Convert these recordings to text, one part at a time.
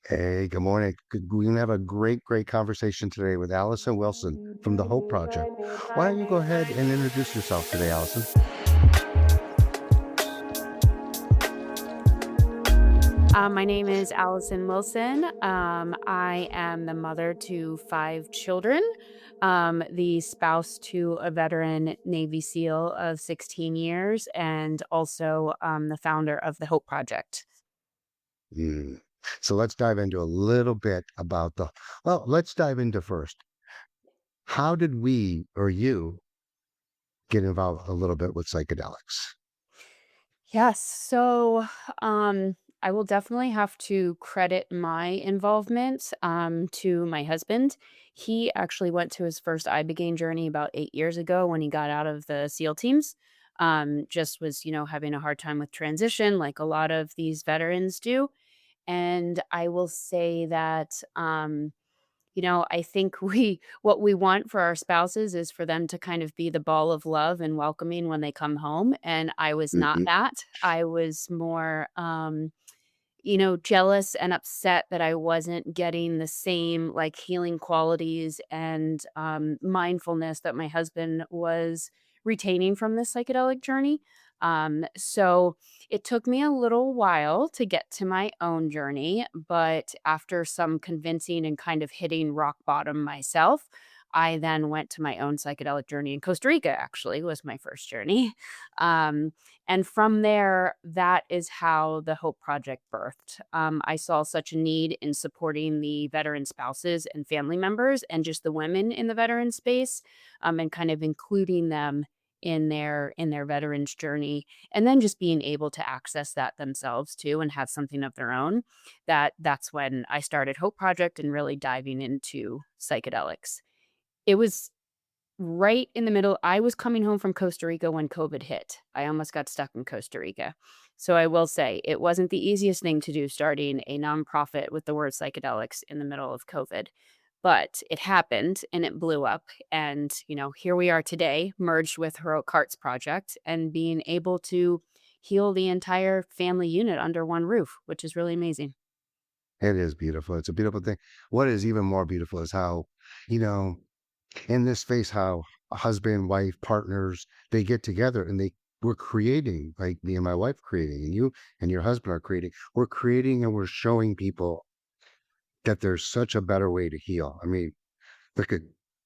Hey, good morning. We're gonna have a great conversation today with Allison Wilson from the Hope Project. Why don't you go ahead and introduce yourself today, Allison? My name is Allison Wilson. I am the mother to five children, the spouse to a veteran Navy SEAL of 16 years, and also the founder of the Hope Project. Mm. So let's dive into a little bit about let's dive into first. How did we or you get involved a little bit with psychedelics? Yes. So I will definitely have to credit my involvement to my husband. He actually went to his first Ibogaine journey about 8 years ago when he got out of the SEAL teams. Just was, having a hard time with transition, like a lot of these veterans do. And I will say that I think we what we want for our spouses is for them to kind of be the ball of love and welcoming when they come home, and I was not Hmm. that. I was more, jealous and upset that I wasn't getting the same, like, healing qualities and, mindfulness that my husband was retaining from this psychedelic journey. So it took me a little while to get to my own journey, but after some convincing and kind of hitting rock bottom myself, I then went to my own psychedelic journey in Costa Rica, actually, was my first journey. Um, and from there, that is how the Hope Project birthed. I saw such a need in supporting the veteran spouses and family members and just the women in the veteran space, and kind of including them in their veterans journey, and then just being able to access that themselves too and have something of their own. That's when I started Hope Project and really diving into psychedelics. It was right in the middle. I was coming home from Costa Rica when COVID hit. I almost got stuck in Costa Rica. So I will say it wasn't the easiest thing to do starting a nonprofit with the word psychedelics in the middle of COVID. But it happened and it blew up. And, here we are today, merged with Heroic Hearts Project and being able to heal the entire family unit under one roof, which is really amazing. It is beautiful. It's a beautiful thing. What is even more beautiful is how, you know, in this space, how a husband, wife, partners, they get together and we're creating, like me and my wife creating, and you and your husband are creating. We're creating and we're showing people that there's such a better way to heal. I mean, look at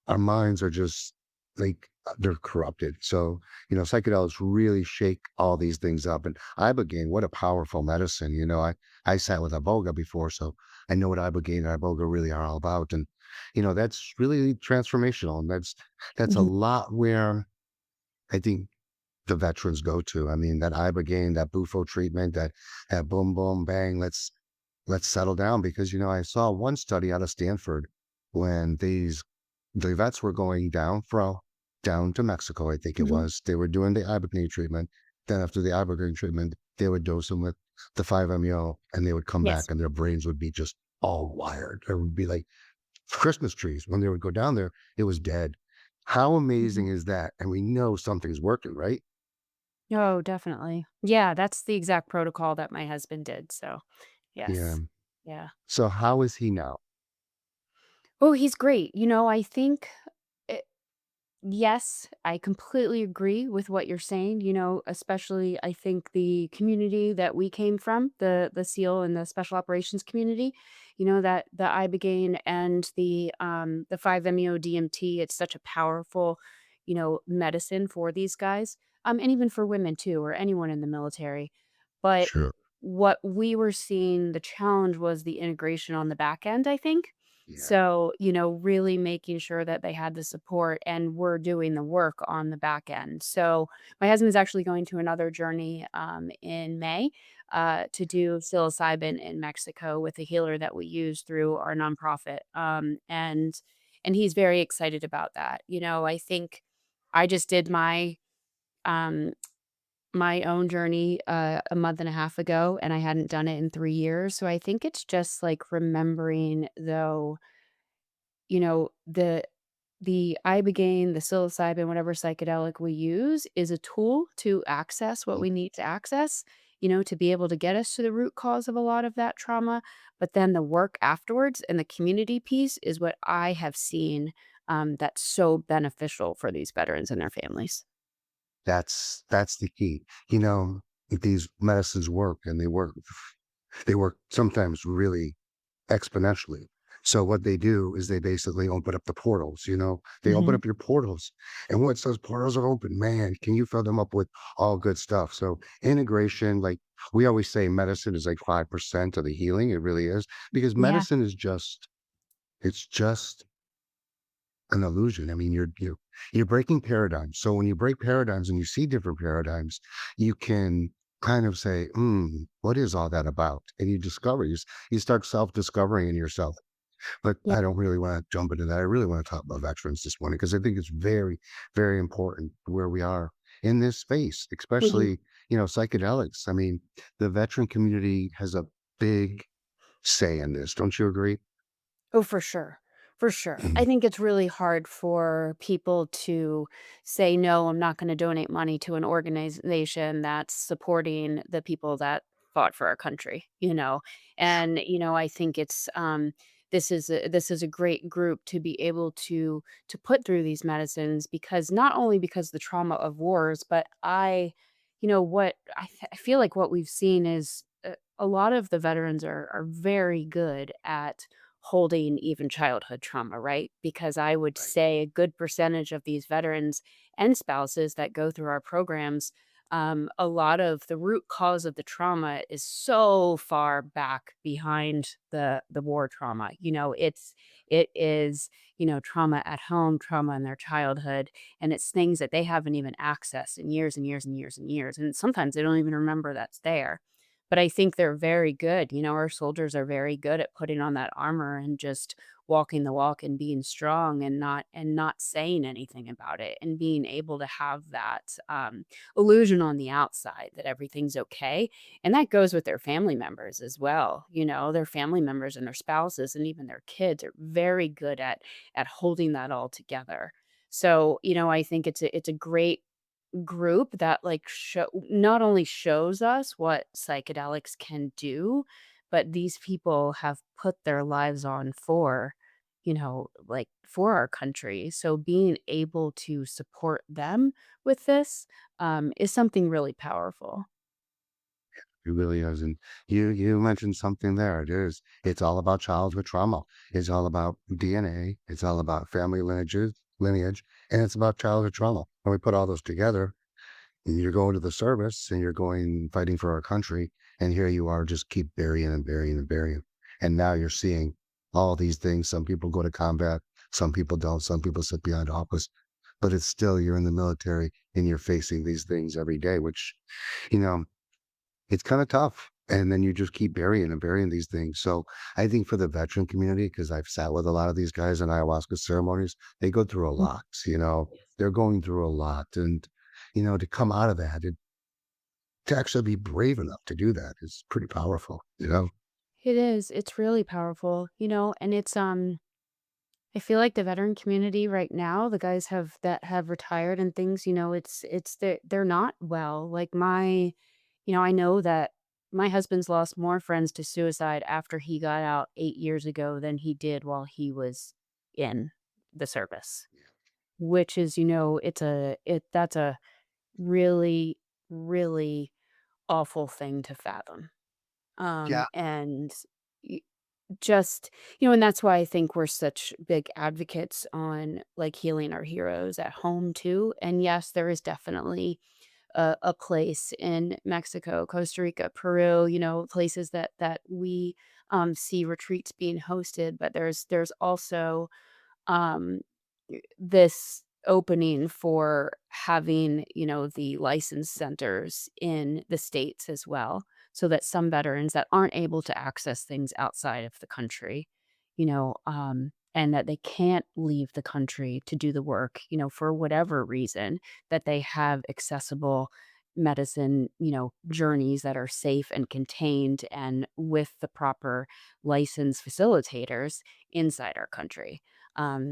our minds are just like they're corrupted. So, psychedelics really shake all these things up. And ibogaine, what a powerful medicine. I sat with iboga before, so I know what ibogaine and iboga really are all about. And that's really transformational. And that's a Mhm. lot where I think the veterans go to. I mean, that ibogaine, that bufo treatment, that boom boom bang, let's settle down. Because I saw one study out of Stanford when the vets were going down to Mexico, I think it Mhm. was. They were doing the ibogaine treatment. Then after the ibogaine treatment, they would dose them with the 5-MeO, and they would come Yes. back, and their brains would be just all wired. It would be like Christmas trees. When they would go down there, it was dead. How Mhm. amazing is that? And we know something's working, right? Oh, definitely. Yeah, that's the exact protocol that my husband did, so, Yeah. yes. Yeah. So how is he now? Oh, he's great. I think eh yes, I completely agree with what you're saying, especially I think the community that we came from, the SEAL and the special operations community, that the Ibogaine and the 5-MeO DMT, it's such a powerful, medicine for these guys, and even for women too, or anyone in the military. But Sure. what we were seeing, the challenge was the integration on the back end, I think. Yeah. So, really making sure that they had the support and we're doing the work on the back end. So, my husband's actually going to another journey in May to do psilocybin in Mexico with a healer that we use through our nonprofit. And he's very excited about that. I think I just did um, my own journey, a month and a half ago, and I hadn't done it in 3 years, so I think it's just, like, remembering, though, the ibogaine, the psilocybin, whatever psychedelic we use is a tool to access what we need to access, to be able to get us to the root cause of a lot of that trauma. But then the work afterwards and the community piece is what I have seen, that's so beneficial for these veterans and their families. That's the key. These medicines work and they work sometimes really exponentially. So what they do is they basically open up the portals, they open Mhm. up your portals. And once those portals are open, man, can you fill them up with all good stuff? So integration, like we always say medicine is like 5% of the healing. It really is because Yeah. medicine is it's just an illusion. I mean, you're breaking paradigms. So when you break paradigms and you see different paradigms, you can kind of say, what is all that about? And you start self-discovering in yourself. But Yeah, I don't really want to jump into that. I really want to talk about veterans this morning because I think it's very, very important where we are in this space, mhm. especially, psychedelics. I mean, the veteran community has a big say in this. Don't you agree? Oh, for sure. For sure. I Mhm. think it's really hard for people to say, no, I'm not going to donate money to an organization that's supporting the people that fought for our country. And, I think this is a great group to be able to put through these medicines because not only because the trauma of wars, but I feel like what we've seen is a lot of the veterans are very good at holding even childhood trauma, right? Because I would Right. say a good percentage of these veterans and spouses that go through our programs, a lot of the root cause of the trauma is so far back behind the war trauma. It is trauma at home, trauma in their childhood, and it's things that they haven't even accessed in years and years and years and years. And sometimes they don't even remember that's there. But I think they're very good. Our soldiers are very good at putting on that armor and just walking the walk and being strong and not saying anything about it and being able to have that illusion on the outside that everything's okay. And that goes with their family members as well. Their family members and their spouses and even their kids are very good at holding that all together. So, I think it's a great group that, like, not only shows us what psychedelics can do, but these people have put their lives on for our country. So being able to support them with this, is something really powerful. It really is. And you mentioned something there. It's all about childhood trauma. It's all about DNA. It's all about family lineage, and it's about childhood trauma. When we put all those together, and you're going to the service and you're going fighting for our country, and here you are just keep burying and burying and burying. And now you're seeing all these things. Some people go to combat, some people don't, some people sit behind office, but it's still you're in the military and you're facing these things every day, which, you know, it's kind of tough. And then you just keep burying and burying these things. So I think for the veteran community, because I've sat with a lot of these guys in ayahuasca ceremonies, they go through a Mm. lot, they're going through a lot. And, to come out of that, to actually be brave enough to do that is pretty powerful. It is. It's really powerful, and I feel like the veteran community right now, the guys that have retired and things, they're not well. Like I know that my husband's lost more friends to suicide after he got out 8 years ago than he did while he was in the service, which is, that's a really, really awful thing to fathom. Yeah. And and that's why I think we're such big advocates on, like, healing our heroes at home too. And yes, there is definitely a place in Mexico, Costa Rica, Peru, places that we see retreats being hosted, but there's also um, this opening for having the license centers in the States as well, so that some veterans that aren't able to access things outside of the country, and that they can't leave the country to do the work, for whatever reason, that they have accessible medicine, journeys that are safe and contained and with the proper licensed facilitators inside our country.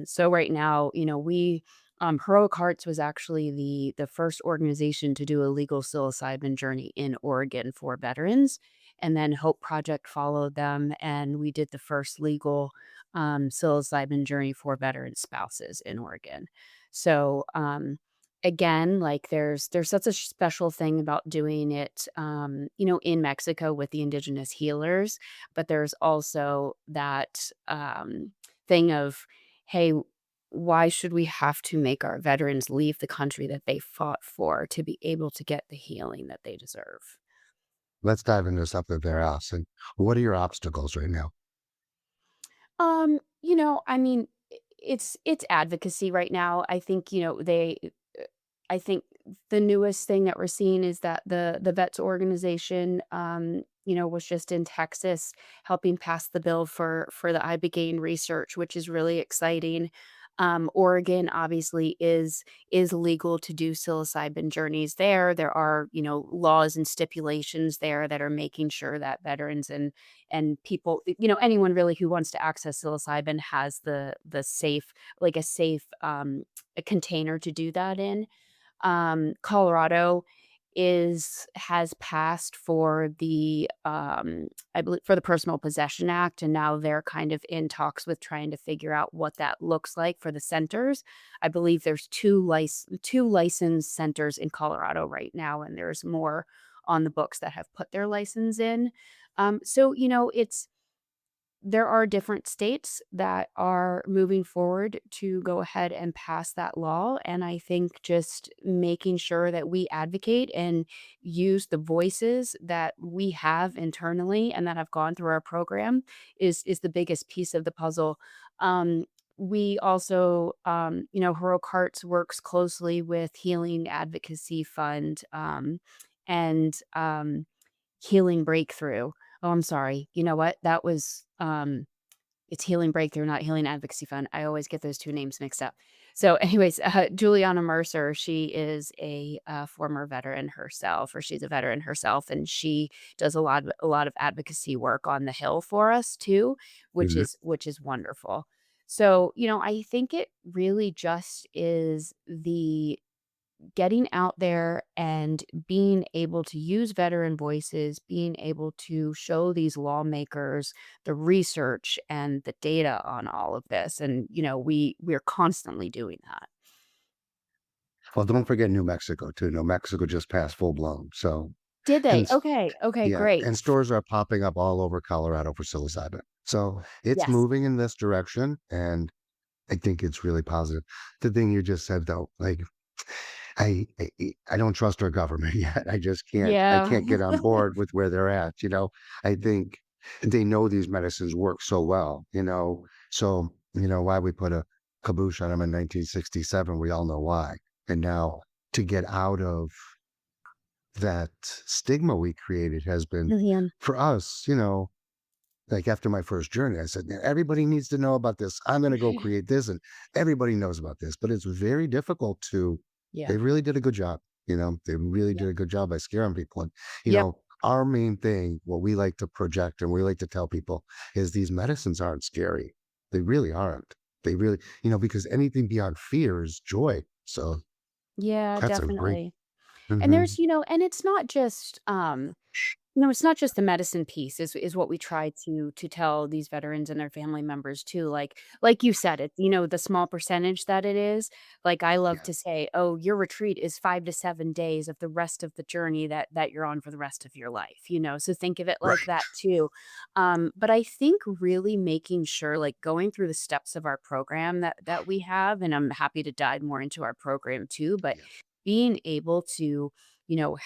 So right now, we Heroic Hearts was actually the first organization to do a legal psilocybin journey in Oregon for veterans, and then Hope Project followed them, and we did the first legal, psilocybin journey for veteran spouses in Oregon. So, again, like, there's such a special thing about doing it, in Mexico with the indigenous healers, but there's also that, thing of, "Hey, why should we have to make our veterans leave the country that they fought for to be able to get the healing that they deserve?" Let's dive into something there, Allison. What are your obstacles right now? I mean, it's advocacy right now. I think, I think the newest thing that we're seeing is that the vets organization, was just in Texas helping pass the bill for the ibogaine research, which is really exciting. Oregon obviously is legal to do psilocybin journeys there. There are, laws and stipulations there that are making sure that veterans and people, anyone really who wants to access psilocybin has the safe, like a safe a container to do that in. Colorado has passed for the, I believe for the Personal Possession Act, and now they're kind of in talks with trying to figure out what that looks like for the centers. I believe there's 2 licensed centers in Colorado right now, and there's more on the books that have put their license in. So, there are different states that are moving forward to go ahead and pass that law, and I think just making sure that we advocate and use the voices that we have internally and that have gone through our program is the biggest piece of the puzzle. We also, Heroic Hearts works closely with Healing Advocacy Fund, and, Healing Breakthrough. Oh, I'm sorry. You know what? That was, it's Healing Breakthrough, not Healing Advocacy Fund. I always get those 2 names mixed up. So, anyways, Juliana Mercer, she is a former veteran herself, or she's a veteran herself, and she does a lot of advocacy work on the Hill for us too, Mhm. which is wonderful. So, I think it really just is the getting out there and being able to use veteran voices, being able to show these lawmakers the research and the data on all of this. And, we're constantly doing that. Well, don't forget New Mexico too. New Mexico just passed full blown. So, Did and they? Okay. Okay, yeah, great. and stores are popping up all over Colorado for psilocybin. So it's Yes. moving in this direction, and I think it's really positive. The thing you just said though, like I don't trust our government yet. I Yeah. can't get on board with where they're at, you know? I think they know these medicines work so well, you know? So, why we put a caboose on them in 1967, we all know why. And now to get out of that stigma we created has been Man. for us, like after my first journey, I said, "Yeah, everybody needs to know about this. I'm going to go create this, and everybody knows about this." But it's very difficult to. Yeah. They really did a good job. They really Yep. did a good job by scaring people. And Yep. our main thing, what we like to project and we like to tell people, is these medicines aren't scary. They really aren't. They really, because anything beyond fear is joy. So Yeah, that's a great. definitely. And Hmm. there's, and it's not just no, it's not just the medicine piece is what we try to tell these veterans and their family members too, like you said, it the small percentage that it is, like, I love Yeah. to say, "Oh, your retreat is 5 to 7 days of the rest of the journey that you're on for the rest of your life," so think of it like Right. that too. But I think really making sure, like, going through the steps of our program that we have, and I'm happy to dive more into our program too, but Yeah. being able to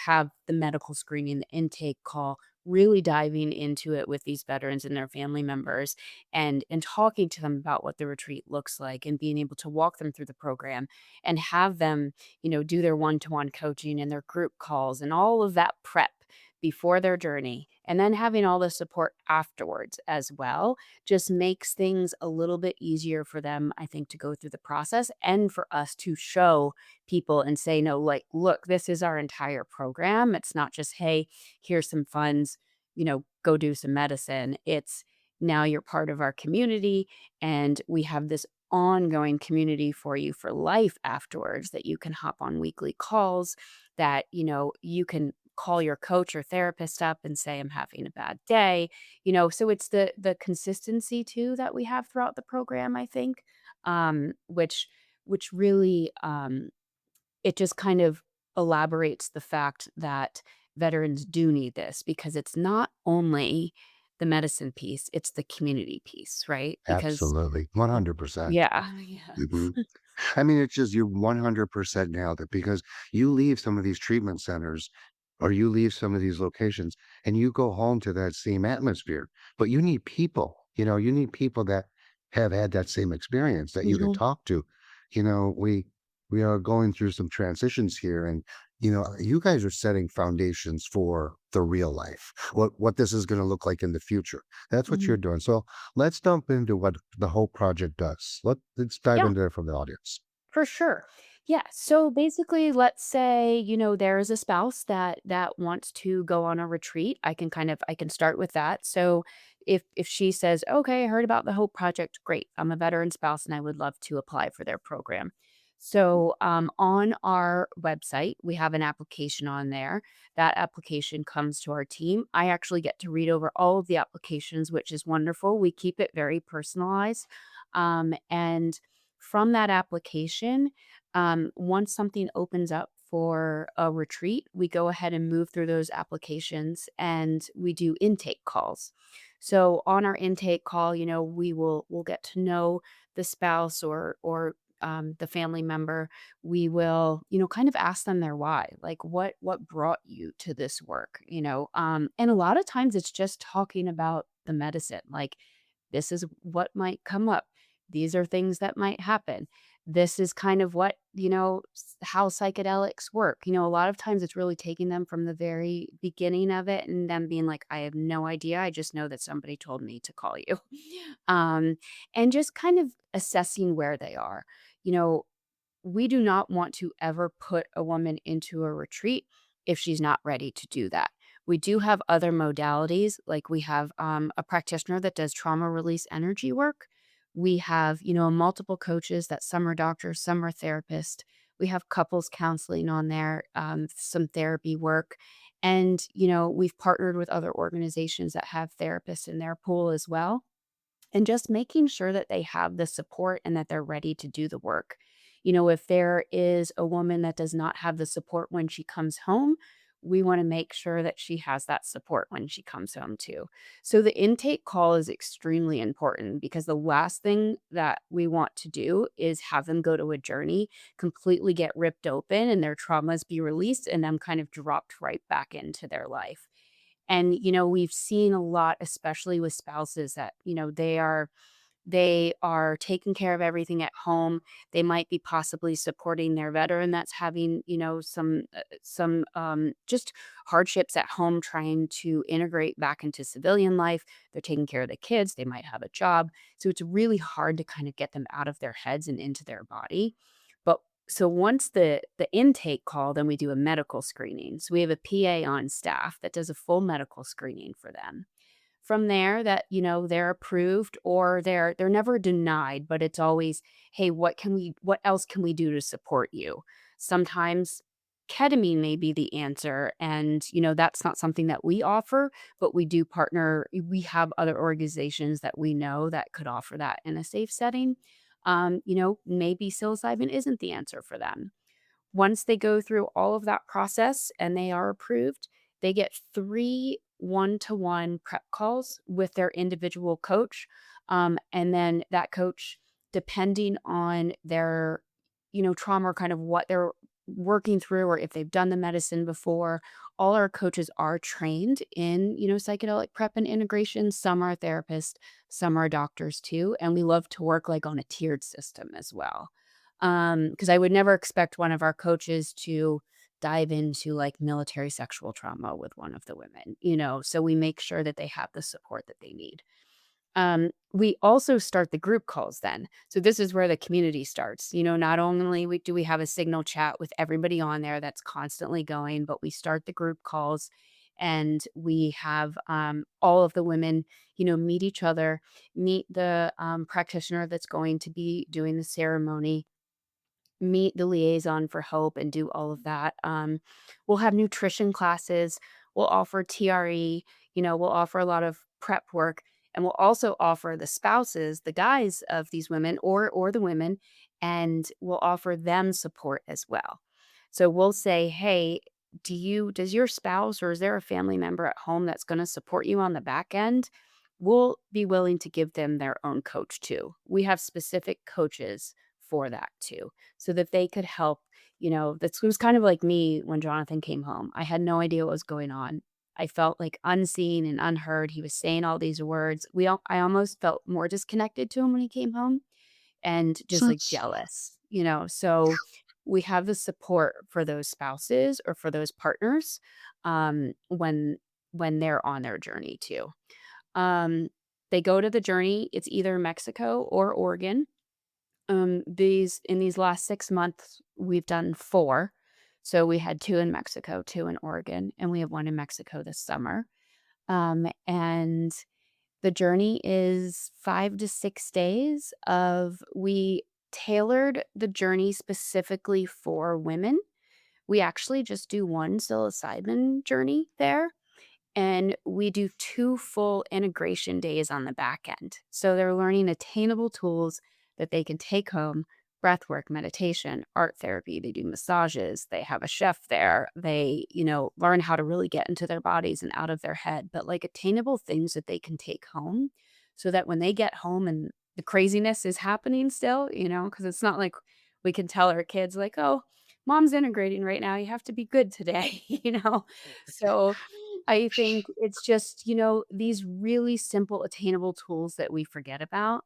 have the medical screening, the intake call, really diving into it with these veterans and their family members and talking to them about what the retreat looks like and being able to walk them through the program and have them, do their one-to-one coaching and their group calls and all of that prep before their journey and then having all the support afterwards as well just makes things a little bit easier for them, I think, to go through the process and for us to show people and say, "No, like, look, this is our entire program." It's not just, "Hey, here's some funds, go do some medicine." It's now you're part of our community and we have this ongoing community for you for life afterwards, that you can hop on weekly calls, that, you can call your coach or therapist up and say, I'm having a bad day. So it's the consistency too that we have throughout the program, I think, which really, it just kind of elaborates the fact that veterans do need this, because it's not only the medicine piece, it's the community piece, right? Because Absolutely. 100%. yeah, yeah. Mhm. I mean, it's just you 100% nailed it because you leave some of these treatment centers or you leave some of these locations and you go home to that same atmosphere, but you need people, you need people that have had that same experience that you can Mhm, talk to. You know, we are going through some transitions here and you guys are setting foundations for the real life. What this is going to look like in the future. That's what mhm. you're doing. So let's jump into what the whole project does. Let's dive Yeah. into it from the audience. For sure. Yeah. So basically, let's say, there is a spouse that wants to go on a retreat. I can start with that. So if she says, "Okay, I heard about the Hope Project. Great. I'm a veteran spouse and I would love to apply for their program." So on our website, we have an application on there. That application comes to our team. I actually get to read over all of the applications, which is wonderful. We keep it very personalized. And from that application, once something opens up for a retreat, we go ahead and move through those applications and we do intake calls. So on our intake call, we'll get to know the spouse or the family member. We will, kind of ask them their why, like what brought you to this work, and a lot of times it's just talking about the medicine, like this is what might come up. These are things that might happen. This is kind of what, how psychedelics work. A lot of times it's really taking them from the very beginning of it and them being like, I have no idea. I just know that somebody told me to call you. um, and just kind of assessing where they are. You know, we do not want to ever put a woman into a retreat if she's not ready to do that. We do have other modalities, like we have a practitioner that does trauma release energy work. We have, multiple coaches that some are doctors, some are therapists. We have couples counseling on there, some therapy work. And, we've partnered with other organizations that have therapists in their pool as well, and just making sure that they have the support and that they're ready to do the work. If there is a woman that does not have the support when she comes home, we want to make sure that she has that support when she comes home too. So the intake call is extremely important, because the last thing that we want to do is have them go to a journey, completely get ripped open and their traumas be released and them kind of dropped right back into their life. And, we've seen a lot, especially with spouses that, they are taking care of everything at home. They might be possibly supporting their veteran that's having, some just hardships at home, trying to integrate back into civilian life. They're taking care of the kids. They might have a job. So it's really hard to kind of get them out of their heads and into their body. But so once the intake call, then we do a medical screening. So we have a PA on staff that does a full medical screening for them. From there, that, they're approved or they're never denied, but it's always, "Hey, what else can we do to support you?" Sometimes ketamine may be the answer, and, that's not something that we offer, but we do partner. We have other organizations that we know that could offer that in a safe setting. Maybe psilocybin isn't the answer for them. Once they go through all of that process and they are approved, they get 3 one-to-one prep calls with their individual coach, and then that coach, depending on their, trauma or kind of what they're working through or if they've done the medicine before, all our coaches are trained in, psychedelic prep and integration. Some are therapists, some are doctors too, and we love to work, like, on a tiered system as well. Because I would never expect one of our coaches to dive into, like, military sexual trauma with one of the women, so we make sure that they have the support that they need. We also start the group calls then. So this is where the community starts. Not only do we have a signal chat with everybody on there that's constantly going, but we start the group calls and we have all of the women, meet each other, meet the practitioner that's going to be doing the ceremony, meet the liaison for hope, and do all of that. We'll have nutrition classes, we'll offer TRE, we'll offer a lot of prep work, and we'll also offer the spouses, the guys of these women or the women, and we'll offer them support as well. So we'll say, "Hey, does your spouse or is there a family member at home that's going to support you on the back end?" We'll be willing to give them their own coach too. We have specific coaches for that too, so that they could help. This was kind of like me when Jonathan came home. I had no idea what was going on. I felt like unseen and unheard. He was saying all these words. I almost felt more disconnected to him when he came home and So just like it's jealous. So we have the support for those spouses or for those partners when they're on their journey too. Um, they go to the journey. It's either Mexico or Oregon. These in these last 6 months, we've done 4. So we had 2 in Mexico, 2 in Oregon, and we have 1 in Mexico this summer. And the journey is 5 to 6 days of we tailored the journey specifically for women. We actually just do 1 psilocybin journey there, and we do 2 full integration days on the back end. So they're learning attainable tools that they can take home, breathwork, meditation, art therapy. They do massages. They have a chef there. They, learn how to really get into their bodies and out of their head, but like attainable things that they can take home so that when they get home and the craziness is happening still, because it's not like we can tell our kids like, "Oh, mom's integrating right now. You have to be good today," So I think it's just, these really simple attainable tools that we forget about.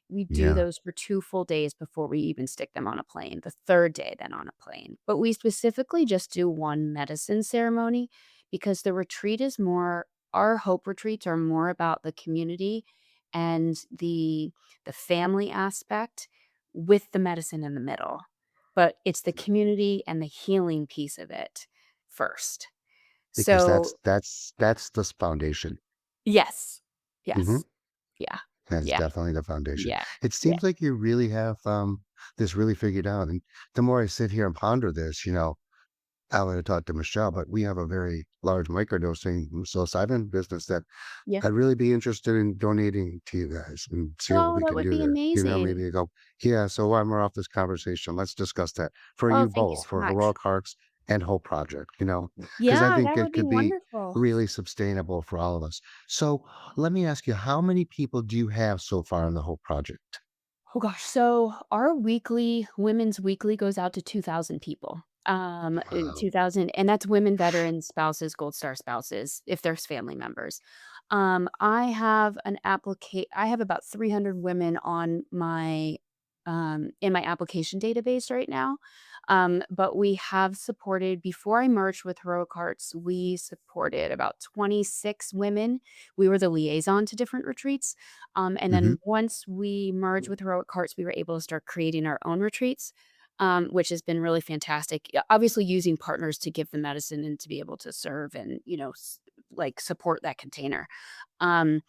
We do yeah, those for 2 full days before we even stick them on a plane, the 3rd day then on a plane. But we specifically just do 1 medicine ceremony because the retreat is more our hope retreats are more about the community and the family aspect with the medicine in the middle. But it's the community and the healing piece of it first. because So that's the foundation. yes. Mhm. Yes. Yeah. That's Yeah. definitely the foundation. Yeah. It Yeah. seems like you really have, this really figured out, and the more I sit here and ponder this, I would have talked to Michelle, but we have a very large microdosing psilocybin business that Yeah. I'd really be interested in donating to you guys and see what Oh, we that can would do be there. amazing. Maybe you go, yeah, so while we're off this conversation, let's discuss that for Oh, you thank you both, so for much. Heroic Hearts and Hope Project, because I Yeah, think that would it be could be wonderful. really sustainable for all of us. So let me ask you, how many people do you have so far in the Hope Project? Oh gosh, so our women's weekly goes out to 2,000 people. Wow. 2,000, and that's women, veterans, spouses, Gold Star spouses, if there's family members. I have about 300 women on my in my application database right now. But we have supported before I merged with Heroic Hearts, we supported about 26 women. We were the liaison to different retreats. And Hmm. then once we merged with Heroic Hearts, we were able to start creating our own retreats, which has been really fantastic. Yeah, obviously, using partners to give the medicine and to be able to serve and like support that container. Um,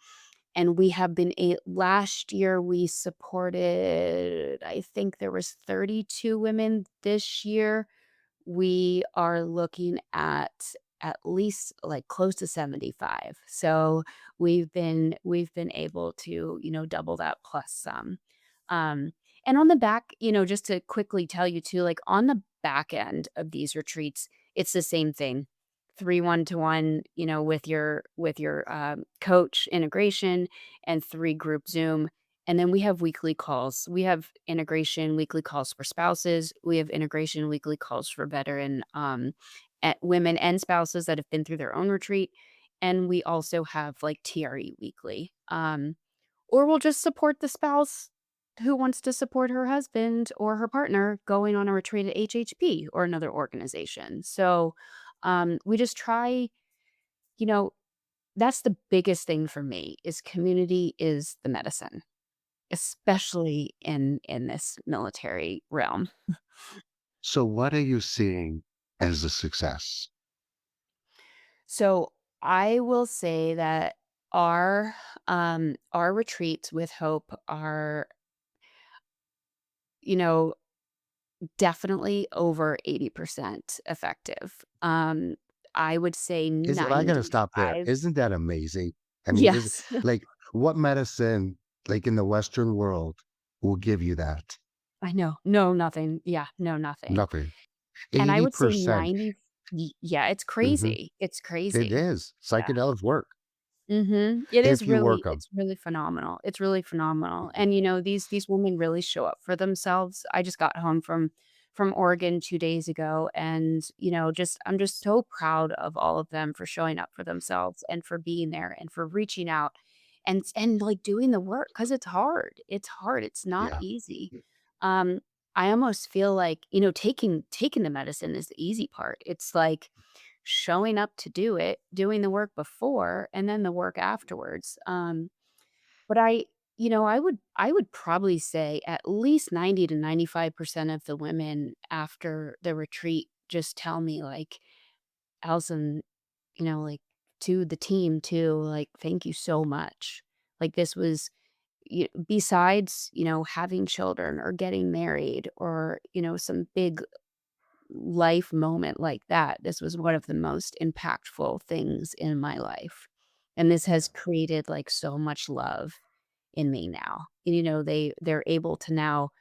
and we have been a last year we supported. I think there was 32 women. This year we are looking at least, like, close to 75. So, we've been able to, double that plus some. Um, and on the back, just to quickly tell you too, like, on the back end of these retreats, it's the same thing. 3 one-to-one, with your coach integration and 3 group Zoom. And then we have weekly calls. We have integration weekly calls for spouses. We have integration weekly calls for veteran women and spouses that have been through their own retreat. And we also have like TRE weekly. Or we'll just support the spouse who wants to support her husband or her partner going on a retreat at HHP or another organization. So we just try, you know, that's the biggest thing for me is community is the medicine, especially in this military realm. So what are you seeing as a success? So I will say that our retreats with Hope are, you know, definitely over 80% effective. I would say Is I gotta stop there. 95. Isn't that amazing? I mean, is Yes. like what medicine, like in the Western world, will give you that? I know. No, nothing. Yeah, no, nothing. Nothing. And I would say 80%. 90. Yeah, it's Mhm. crazy. It's It crazy. is. Yeah. Psychedelics work Mhm. It is if you really work them. it's really phenomenal. It's really phenomenal. And, these women really show up for themselves. I just got home from Oregon 2 days ago, and, just I'm just so proud of all of them for showing up for themselves and for being there and for reaching out and, like, doing the work because it's hard. It's hard. It's not Yeah. easy. Um, I almost feel like, taking the medicine is the easy part. It's like showing up to do it, doing the work before, and then the work afterwards. But I would probably say at least 90 to 95% of the women after the retreat just tell me like, Allison, like to the team too, like, thank you so much. Like this was besides, having children or getting married or, some big life moment like that, this was one of the most impactful things in my life. And this has created like so much love in me now. And, they're able to now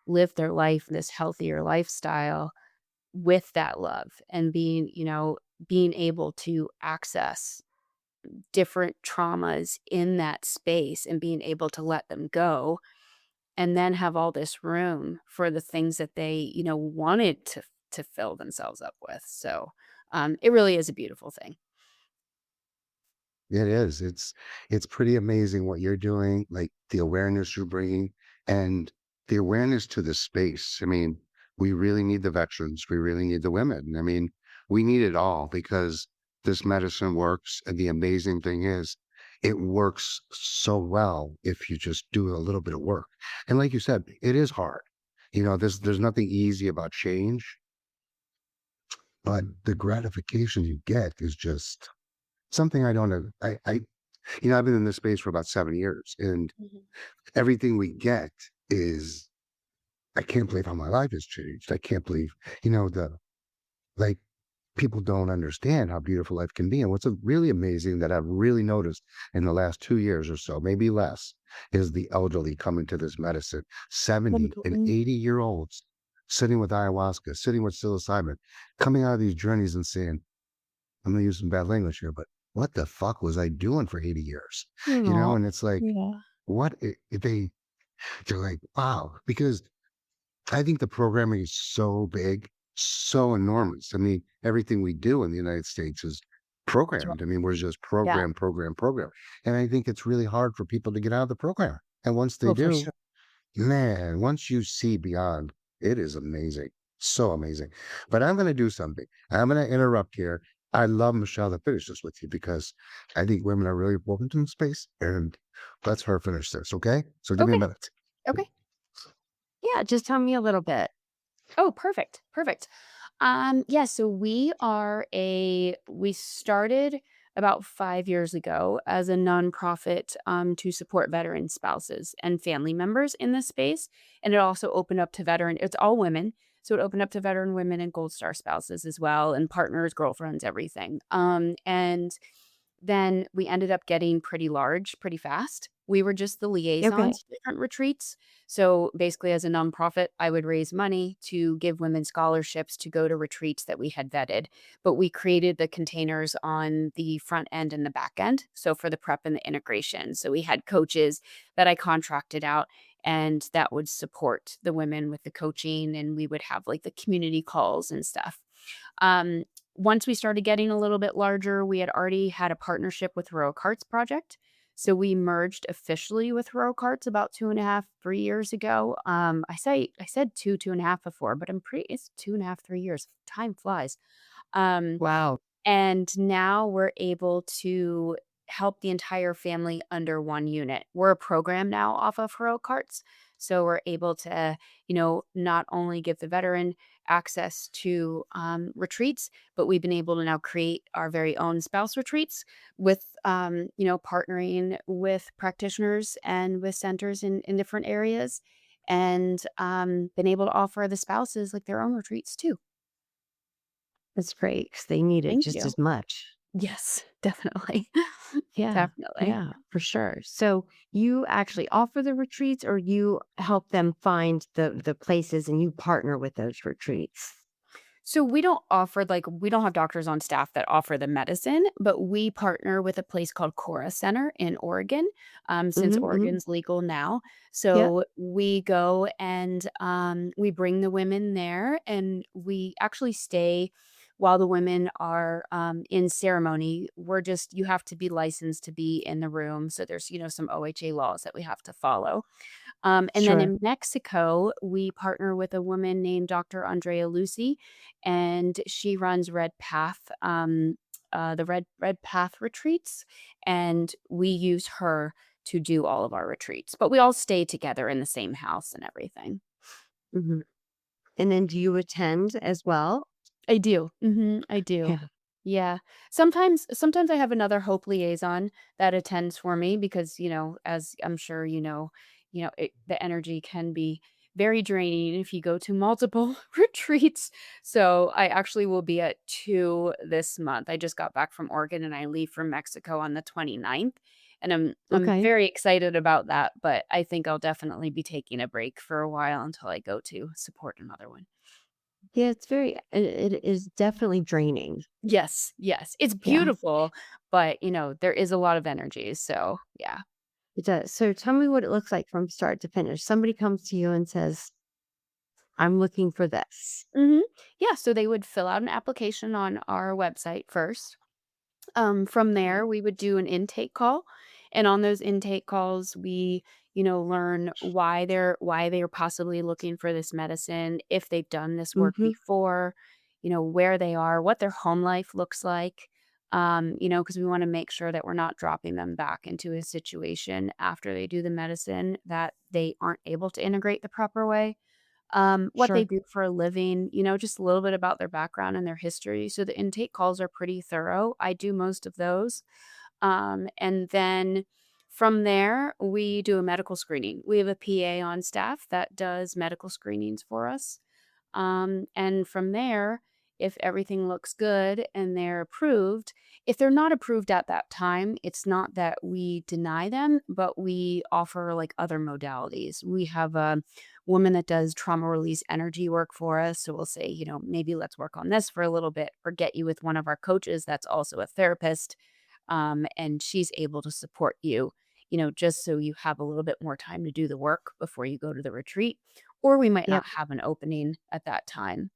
live their life, this healthier lifestyle with that love and being able to access different traumas in that space and being able to let them go and then have all this room for the things that they, wanted to fill themselves up with. So, it really is a beautiful thing. It is. It's pretty amazing what you're doing, like the awareness you're bringing and the awareness to the space. I mean, we really need the veterans. We really need the women. I mean, we need it all because this medicine works. And the amazing thing is, it works so well if you just do a little bit of work. And like you said, it is hard. There's nothing easy about change, but the gratification you get is just something I don't know. I've been in this space for about 7 years, and Mhm. everything we get is I can't believe how my life has changed. I can't believe, the like, people don't understand how beautiful life can be, and what's really amazing that I've really noticed in the last 2 years or so, maybe less, is the elderly coming to this medicine, 70 and Mhm. 80-year-olds sitting with ayahuasca, sitting with psilocybin, coming out of these journeys and saying, I'm gonna use some bad language here, but what the fuck was I doing for 80 years? Aw, And it's like, yeah. what they're like, wow, because I think the programming is so big, so enormous. I mean, everything we do in the United States is That's right. programmed. I mean, we're just Yeah. program, program, program. And I think it's really hard for people to get out of the program. And once they Oh, for do, sure. man, once you see beyond, it is amazing. So amazing. But I'm going to do something. I'm going to interrupt here. I love Michelle to finish this with you because I think women are really welcome to space. And let's her finish this. Okay. So give me a Okay. minute. Okay. Yeah, just tell me a little bit. Oh, perfect, perfect. Yeah, so we started about 5 years ago as a nonprofit, to support veteran spouses and family members in this space, and it also opened up to it's all women, so it opened up to veteran women and Gold Star spouses as well, and partners, girlfriends, everything. And then we ended up getting pretty large pretty fast. We were just the Okay. liaisons to different retreats. So basically, as a nonprofit, I would raise money to give women scholarships to go to retreats that we had vetted. But we created the containers on the front end and the back end. So for the prep and the integration. So we had coaches that I contracted out and that would support the women with the coaching. And we would have like the community calls and stuff. Um, Once we started getting a little bit larger, we had already had a partnership with Heroic Hearts Project. So we merged officially with Heroic Hearts about 2.5, 3 years ago. I said 2.5 before, but it's 2.5, 3 years. Time flies. Um, Wow. and now we're able to help the entire family under one unit. We're a program now off of Heroic Carts, so we're able to, not only give the veteran access to retreats, but we've been able to now create our very own spouse retreats with, partnering with practitioners and with centers in different areas, and been able to offer the spouses like their own retreats too. That's great because they need it Thank just you. as much. Yes, definitely. Yeah, Definitely. yeah, for sure. So you actually offer the retreats or you help them find the places and you partner with those retreats? So we don't have doctors on staff that offer the medicine, but we partner with a place called Cora Center in Oregon, since Mhm, mhm. Oregon's legal now. Yep, So we go and we bring the women there, and we actually stay while the women are in ceremony. You have to be licensed to be in the room. So there's, some OHA laws that we have to follow. And then sure. in Mexico, we partner with a woman named Dr. Andrea Lucy, and she runs the Red Path retreats, and we use her to do all of our retreats. But we all stay together in the same house and everything. Mhm. And then do you attend as well? I do. I do. Yeah. Yeah. Sometimes I have another hope liaison that attends for me because, as I'm sure the energy can be very draining if you go to multiple retreats. So I actually will be at 2 this month. I just got back from Oregon and I leave for Mexico on the 29th. And I'm Okay. very excited about that, but I think I'll definitely be taking a break for a while until I go to support another one. Yeah, it is definitely draining. Yes, yes. It's Yeah, beautiful, but, there is a lot of energy, so, yeah. it does. So tell me what it looks like from start to finish. Somebody comes to you and says, "I'm looking for this." Mhm. Yeah, so they would fill out an application on our website first. From Mhm. there, we would do an intake call, and on those intake calls, we, learn why they're possibly looking for this medicine, if they've done this work Mhm. before, where they are, what their home life looks like. Because we want to make sure that we're not dropping them back into a situation after they do the medicine that they aren't able to integrate the proper way. What they Sure. do for a living, just a little bit about their background and their history. So the intake calls are pretty thorough. I do most of those. And then from there, we do a medical screening. We have a PA on staff that does medical screenings for us. And from there, if everything looks good and they're approved, if they're not approved at that time, it's not that we deny them, but we offer like other modalities. We have a woman that does trauma release energy work for us. So we'll say, maybe let's work on this for a little bit or get you with one of our coaches that's also a therapist. And she's able to support you, just so you have a little bit more time to do the work before you go to the retreat, or we might not Yep. have an opening at that time.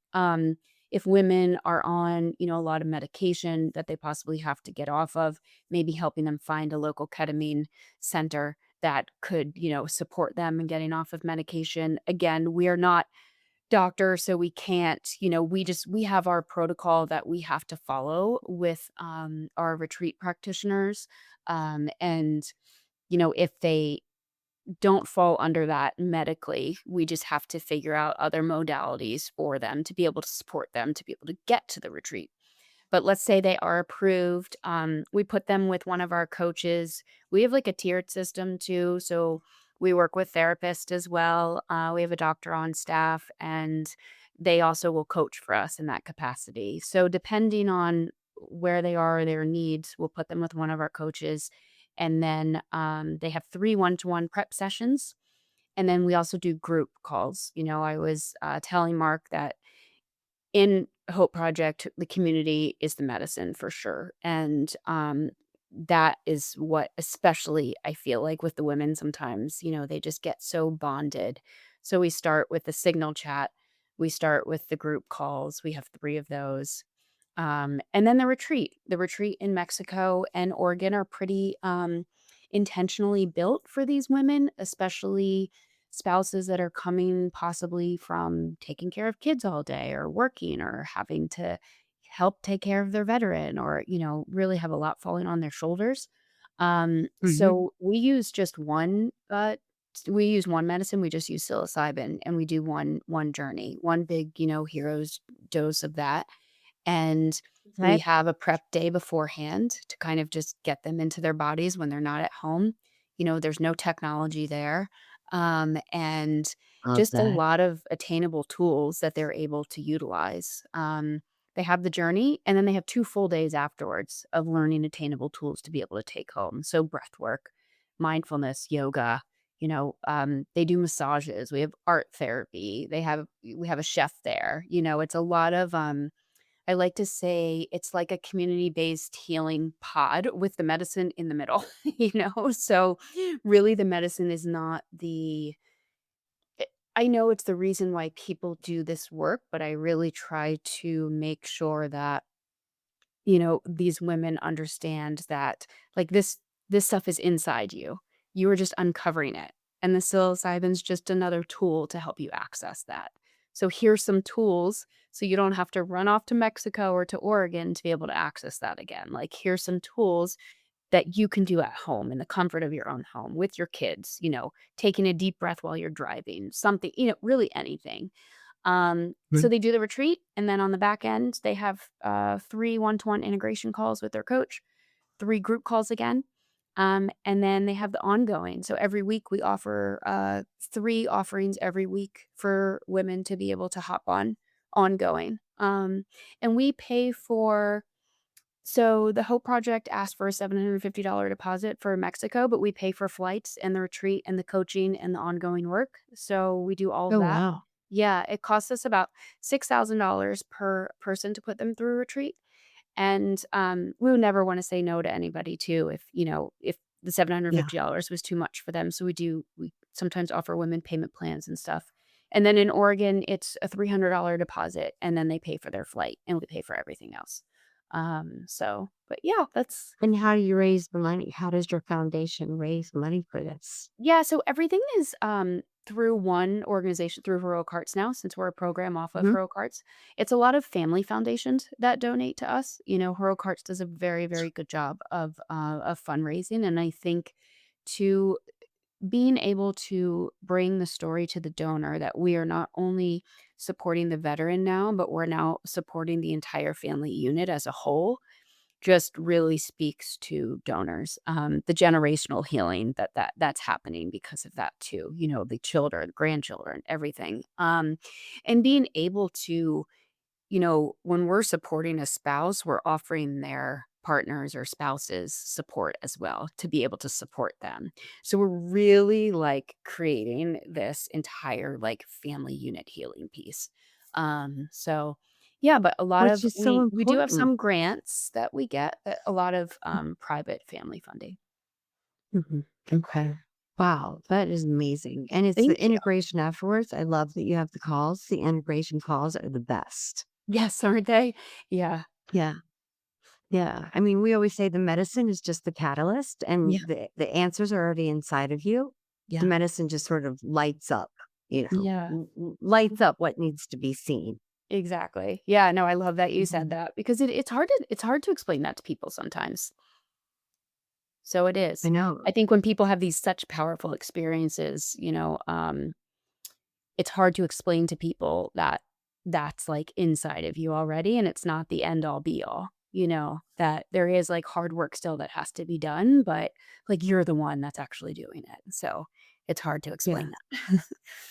If women are on, a lot of medication that they possibly have to get off of, maybe helping them find a local ketamine center that could, support them in getting off of medication. Again, we are not doctors, so we can't, we have our protocol that we have to follow with our retreat practitioners. And, if they don't fall under that medically. We just have to figure out other modalities for them to be able to support them to be able to get to the retreat. But let's say they are approved, we put them with one of our coaches. We have, like, a tiered system too, so we work with therapists as well. We have a doctor on staff, and they also will coach for us in that capacity. So depending on where they are, their needs, we'll put them with one of our coaches, and then, they have 3 one-to-one prep sessions, and then we also do group calls. I was, telling Mark that in Hope Project, the community is the medicine for sure, and, that is what especially I feel like with the women sometimes, they just get so bonded. So we start with the signal chat, we start with the group calls, we have 3 of those, and then the retreat. The retreat in Mexico and Oregon are pretty, intentionally built for these women, especially spouses that are coming possibly from taking care of kids all day or working or having to help take care of their veteran or, really have a lot falling on their shoulders. Mhm. So we use one medicine, we just use psilocybin, and we do one journey, one big, hero's dose of that, and we Okay. have a prep day beforehand to kind of just get them into their bodies when they're not at home. There's no technology there, and just a Okay. lot of attainable tools that they're able to utilize. They have the journey, and then they have 2 full days afterwards of learning attainable tools to be able to take home. So breath work, mindfulness, yoga, they do massages, we have art therapy, we have a chef there, it's a lot of, I like to say it's like a community-based healing pod with the medicine in the middle, So, really the medicine is not the eh I know it's the reason why people do this work, but I really try to make sure that these women understand that, like, this stuff is inside you. You are just uncovering it, and the psilocybin's just another tool to help you access that. So here's some tools so you don't have to run off to Mexico or to Oregon to be able to access that again. Like, here's some tools that you can do at home in the comfort of your own home with your kids, taking a deep breath while you're driving, something, really anything. So Mhm. they do the retreat, and then on the back end, they have 3 one-to-one integration calls with their coach, 3 group calls again, and then they have the ongoing. So every week we offer 3 offerings every week for women to be able to hop on ongoing. And we pay for so the Hope Project asked for a $750 deposit for Mexico, but we pay for flights and the retreat and the coaching and the ongoing work. So we do all of Oh, that. wow. Yeah, it costs us about $6,000 per person to put them through a retreat. And we would never want to say no to anybody too if the Yeah. $750 was too much for them. So we sometimes offer women payment plans and stuff. And then in Oregon, it's a $300 deposit and then they pay for their flight and we pay for everything else. But yeah, that's And how do you raise the money? How does your foundation raise money for this? yeah, so everything is through one organization through Heroic Hearts now, since we're a program off of Mhm. Heroic Hearts. It's a lot of family foundations that donate to us. Heroic Hearts does a very, very good job of fundraising. And I think to being able to bring the story to the donor that we are not only supporting the veteran now, but we're now supporting the entire family unit as a whole just really speaks to donors. The generational healing that's happening because of that too, the children, grandchildren, everything. And being able to, when we're supporting a spouse, we're offering their partners or spouses support as well to be able to support them. So we're really like creating this entire like family unit healing piece. So yeah, but a lot Which of is so we do have important. some grants that we get, a lot of private family funding. Mhm. Okay. Wow, that is amazing. And it's the Thank you. integration afterwards. I love that you have the calls. The integration calls are the best. Yes, aren't they? Yeah. Yeah. Yeah. I mean, we always say the medicine is just the catalyst and Yeah. the answers are already inside of you. The Yeah. medicine just sort of lights up, Yeah. lights up what needs to be seen. Exactly. Yeah, no, I love that you said Mhm. that because it's hard to explain that to people sometimes. So it I is. know. I think when people have these such powerful experiences, it's hard to explain to people that that's like inside of you already and it's not the end all be all, that there is like hard work still that has to be done, but like you're the one that's actually doing it. So it's hard to explain Yeah. that.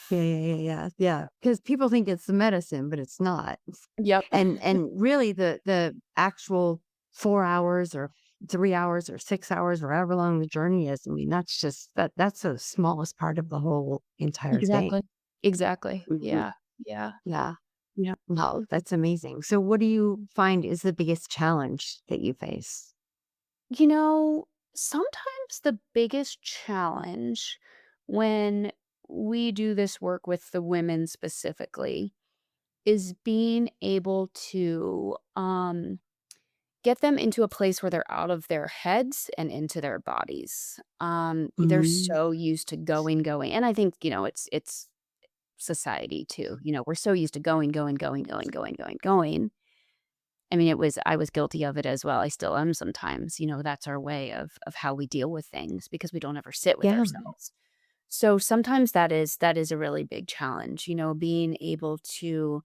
Yeah, yeah, yeah, yeah, yeah. Because people think it's the medicine, but it's not. Yep. And really the actual 4 hours or 3 hours or 6 hours or however long the journey is, I mean, that's the smallest part of the whole entire thing. Exactly. Exactly. Mhm. Yeah. Yeah. Yeah. Yeah. Wow, that's amazing. So what do you find is the biggest challenge that you face? You know, sometimes the biggest challenge when we do this work with the women specifically is being able to get them into a place where they're out of their heads and into their bodies. They're Mhm. so used to going, and I think it's society too. We're so used to going, going, going, going, going, going, going. I mean, I was guilty of it as well. I still am sometimes, that's our way of how we deal with things because we don't ever sit with Yeah. ourselves. So sometimes that is a really big challenge, being able to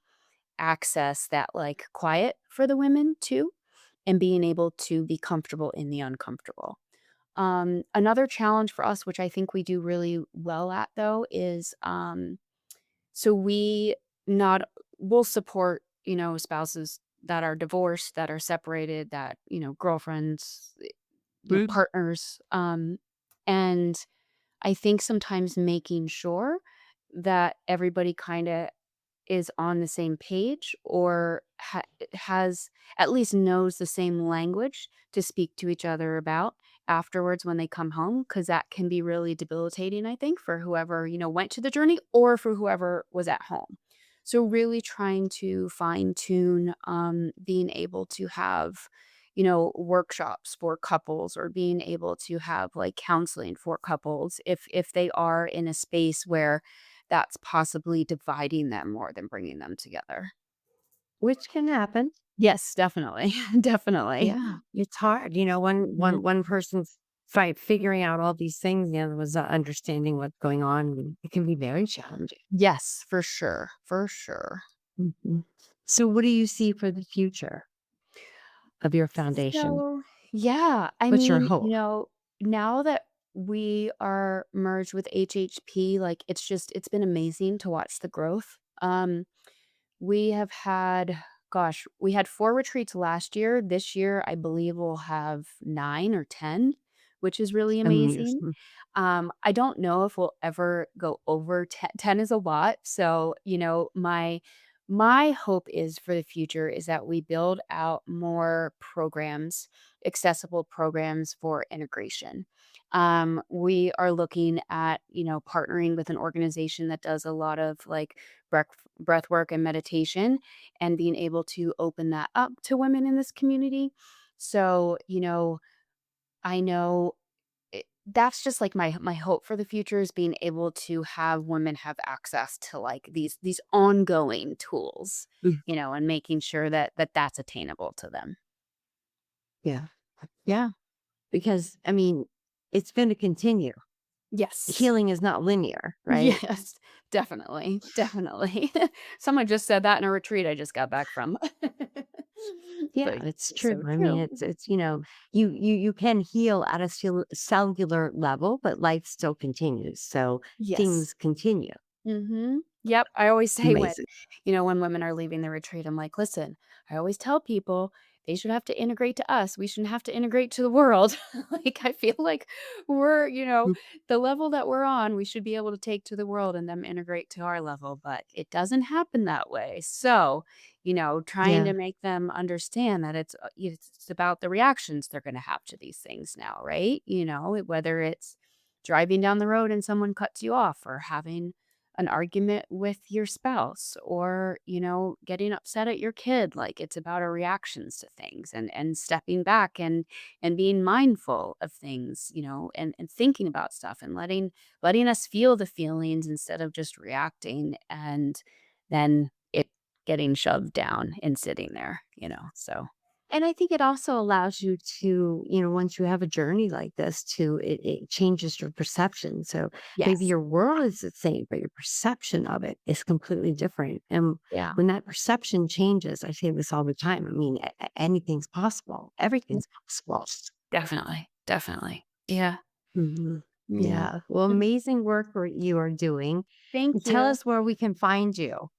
access that like quiet for the women too, and being able to be comfortable in the uncomfortable. Another challenge for us, which I think we do really well at though, is so we not will support, spouses that are divorced, that are separated, that, girlfriends, Mm. partners. And I think sometimes making sure that everybody kind of is on the same page or has at least knows the same language to speak to each other about afterwards when they come home, because that can be really debilitating, I think, for whoever, went to the journey or for whoever was at home. So really trying to fine tune being able to have, workshops for couples, or being able to have like counseling for couples if they are in a space where that's possibly dividing them more than bringing them together. Which can happen. Yes, definitely, definitely. Yeah, it's hard. Mhm. One person's figuring out all these things, the other was understanding what's going on. And it can be very challenging. Yes, for sure, for sure. Mhm. So, what do you see for the future of your foundation? So, yeah, I What's your mean, hope? now that we are merged with HHP, like, it's been amazing to watch the growth. We have had gosh, we had 4 retreats last year. This year, I believe we'll have 9 or 10, which is really amazing. Amazing. I don't know if we'll ever go over 10. 10 is a lot. So, my hope is for the future is that we build out more programs, accessible programs for integration. We are looking at, partnering with an organization that does a lot of like breath breath work and meditation, and being able to open that up to women in this community. So, I know that's just like my hope for the future is being able to have women have access to like these ongoing tools, Mm. and making sure that's attainable to them. Yeah. Yeah. Because, I mean, it's going to continue. Yes. Healing is not linear, right? Yes, definitely, definitely. Someone just said that in a retreat I just got back from. Yeah, But it's it's true. so I mean, true. you can heal at a cellular level, but life still continues. So Yes. things continue. Mhm. Yep, I always say when, Amazing. when women are leaving the retreat, I'm like, "Listen, I always tell people they should have to integrate to us. We shouldn't have to integrate to the world." Like, I feel like we're, Mm. the level that we're on, we should be able to take to the world and them integrate to our level, but it doesn't happen that way. So, trying Yeah. to make them understand that it's about the reactions they're gonna have to these things now, right? Whether it's driving down the road and someone cuts you off, or having an argument with your spouse, or getting upset at your kid. Like, it's about our reactions to things, and stepping back and being mindful of things, and thinking about stuff, and letting us feel the feelings instead of just reacting, and then it getting shoved down and sitting there, so And I think it also allows you to, once you have a journey like this, it changes your perception. So maybe yes. your world is the same, but your perception of it is completely different. And Yeah. when that perception changes, I say this all the time. I mean, anything's possible. Yeah, Everything's possible. definitely, definitely. Yeah. Mhm. Yeah. Yeah. Well, amazing work what you are doing. Thank Tell you. us where we can find you.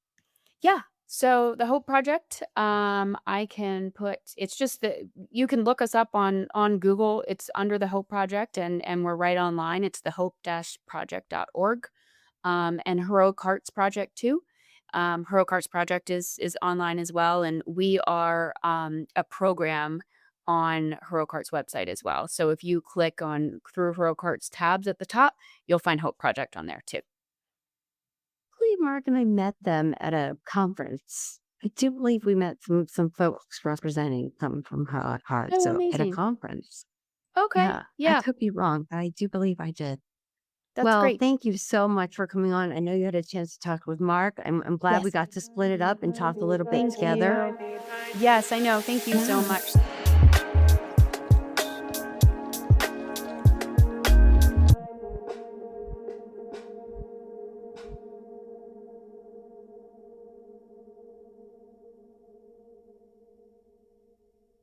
Yeah. So the Hope Project, I can put it's just that you can look us up on Google. It's under the Hope Project, and we're right online. It's the hope-project.org. And Heroic Hearts Project too. Heroic Hearts Project is online as well. And we are a program on Heroic Hearts website as well. So if you click on through Heroic Hearts tabs at the top, you'll find Hope Project on there too. I believe Mark and I met them at a conference. I do believe we met some folks representing coming from Hard. Oh, So at a amazing. conference. Okay. Yeah, I Yeah. could be wrong, but I do believe I did. That's Well, great. thank you so much for coming on. I know you had a chance to talk with Mark. I'm glad we Yes. got to split it up and talk a little bit Thank together. you. Yes, I know. Thank you so Yeah. much.